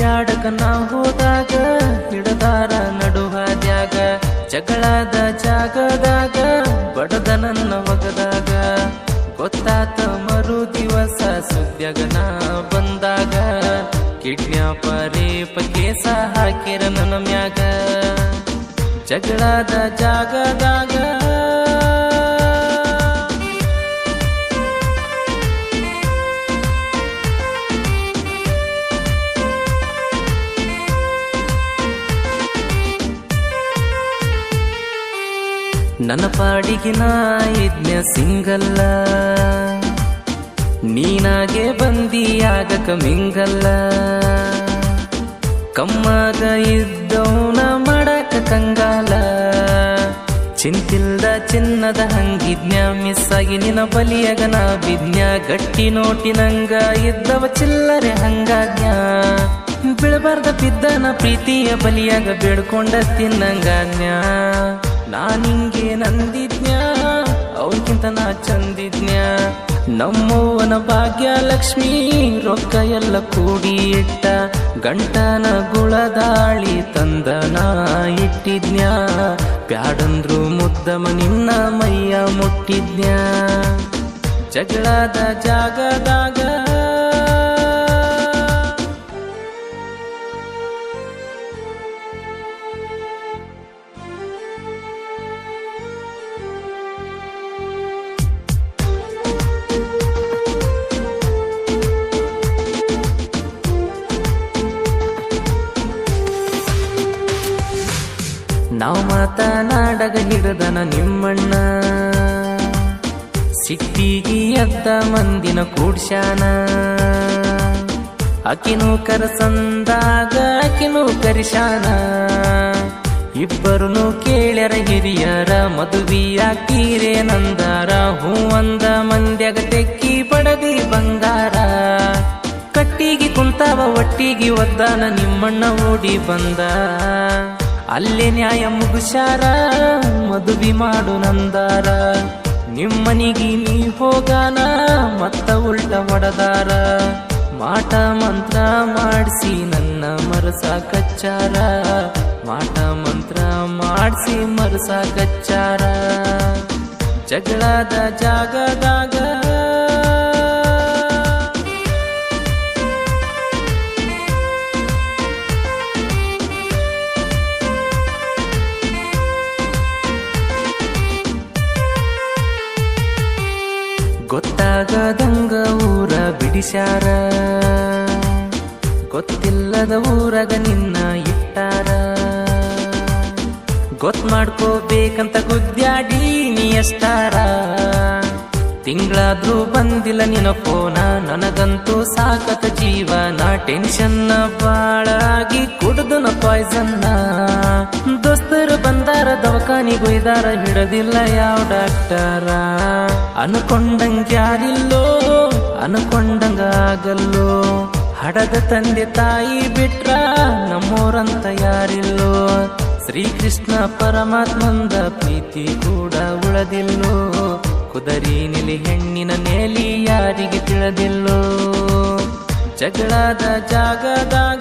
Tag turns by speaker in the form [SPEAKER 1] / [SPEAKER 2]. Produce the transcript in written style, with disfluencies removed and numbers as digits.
[SPEAKER 1] ಅಡ್ಯಾಡಕ ನಾ ಹೋದಾಗ ಹಿಡದಾರ ನಡುವಾದ್ಯಾಗ ಜಗಳದ ಜಾಗದಾಗ ಬಡದ ನನ್ನ ಒಗದಾಗ ಗೊತ್ತಾತ ಮರು ದಿವಸ ಸುದ್ಯಾಗ ನಾ ಬಂದಾಗ ಕಿಡ್ನ್ಯಾಪ ರೇಪ ಕೇಸ ಹಾಕಿರ ನನ್ನ ಮ್ಯಾಗ ಜಗಳದ ಜಾಗದಾಗ ನನ್ನ ಪಾಡಿಗೆ ನಾ ಇದ್ನ ಸಿಂಗಲ್ಲ ನೀನಾಗೆ ಬಂದಿಯಾಗಕ ಮಿಂಗಲ್ಲ ಕಮ್ಮಾಗ ಇದ್ದವನ ಮಾಡಕ ಕಂಗಾಲ ಚಿಂತಿಲ್ದ ಚಿನ್ನದ ಹಂಗಿದ್ನ್ಯ ಮಿಸ್ ಆಗಿ ನಿನ್ನ ಬಲಿಯಾಗ ನಾ ಬಿದ್ನ್ಯ ಗಟ್ಟಿ ನೋಟಿನಂಗ ಇದ್ದವ ಚಿಲ್ಲರೆ ಹಂಗಾದ್ನ್ಯ ಬಿಳಬಾರ್ದ ಬಿದ್ದನ ಪ್ರೀತಿಯ ಬಲಿಯಾಗ ಬೇಡ್ಕೊಂಡ ತಿನ್ನಂಗಾದ್ನ್ಯ ನಾನಿಂಗೆ ನಂದಿದ್ನ್ಯ ಅವನ್ಕಿಂತ ನಾ ಚಂದಿದ್ನ್ಯ ನಮ್ಮವ್ವನ ಭಾಗ್ಯ ಲಕ್ಷ್ಮೀ ರೊಕ್ಕ ಎಲ್ಲ ಕೂಡಿ ಇಟ್ಟ ಗಂಟನ ಗುಳದಾಳಿ ತಂದನ ಇಟ್ಟಿದ್ನ್ಯ ಬ್ಯಾಡಂದ್ರು ಮುದ್ದಮ ನಿನ್ನ ಮೈಯ ಮುಟ್ಟಿದ್ನ್ಯ ಜಗಳದ ಜಾಗದಾಗ ನಾವು ಮಾತನಾಡಗ ಹಿಡದನ ನಿಮ್ಮಣ್ಣ ಸಿಟ್ಟಿಗಿ ಎದ್ದ ಮಂದಿನ ಕೂಡ್ಸ್ಯಾನ ಅಕಿನೂ ಕರಸಂದಾಗ ಅಕಿನೂ ಕರಿಶಾನ ಇಬ್ಬರನು ಕೇಳ್ಯಾರ ಹಿರಿಯರ ಮದುವೆಯಾಕೀರೇ ನಂದಾರ ಹೂ ಅಂದ ಮಂದ್ಯಾಗ ತೆಕ್ಕಿ ಬಡದಿ ಬಂಗಾರ ಕಟ್ಟಿಗಿ ಕುಂತಾವ ಒಟ್ಟಿಗಿ ಒದ್ದಾನ ನಿಮ್ಮಣ್ಣ ಓಡಿ ಬಂದ ಅಲ್ಲೇ ನ್ಯಾಯ ಮುಗುಶಾರ ಮದುವೆ ಮಾಡು ನಂದಾರ ನಿಮ್ಮನಿಗಿ ನೀ ಹೋಗಾನ ಮತ್ತ ಉಲ್ಟ ಹೊಡದಾರ ಮಾಟ ಮಂತ್ರ ಮಾಡಿಸಿ ನನ್ನ ಮರಸ ಕಚ್ಚಾರ ಮಾಟ ಮಂತ್ರ ಮಾಡಿಸಿ ಮರಸ ಕಚ್ಚಾರ ಜಗಳದ ಜಾಗದಾಗ ಗೊತ್ತಾಗದಂಗ ಊರ ಬಿಡಿಸ್ಯಾರ ಗೊತ್ತಿಲ್ಲದ ಊರಾಗ ನಿನ್ನ ಇಟ್ಟಾರ ಗೊತ್ತ ಮಾಡ್ಕೋಬೇಕಂತ ಗುದ್ಯಾಡಿ ನೀ ಎಷ್ಟಾರ ತಿಂಗಳಾದ್ರೂ ಬಂದಿಲ್ಲ ನಿನ್ನ ಫೋನ ನನಗಂತೂ ಸಾಕತ ಜೀವನ ಟೆನ್ಷನ್ನ ಬಾಳಾಗಿ ಕುಡ್ದನ ಪಾಯ್ಸನ್ನ ದೋಸ್ತರು ಬಂದಾರ ದವಾಖಾನಿಗೊಯ್ದಾರ ಹಿಡದಿಲ್ಲ ಯಾವ ಡಾಕ್ಟರ ಅನ್ಕೊಂಡಂಗ ಯಾರಿಲ್ಲೋ ಅನ್ಕೊಂಡಂಗ ಆಗಲ್ಲೋ ಹಡದ ತಂದೆ ತಾಯಿ ಬಿಟ್ರ ನಮ್ಮೋರಂತ ಯಾರಿಲ್ಲೋ ಶ್ರೀಕೃಷ್ಣ ಪರಮಾತ್ಮಂದ ಪ್ರೀತಿ ಕೂಡ ಉಳದಿಲ್ಲೋ ಕುದರಿ ನಿಲಿ ಹೆಣ್ಣಿನ ನೇಲಿ ಯಾರಿಗೆ ತಿಳಿದಿಲ್ಲೋ ಜಗಳದ ಜಾಗದಾಗ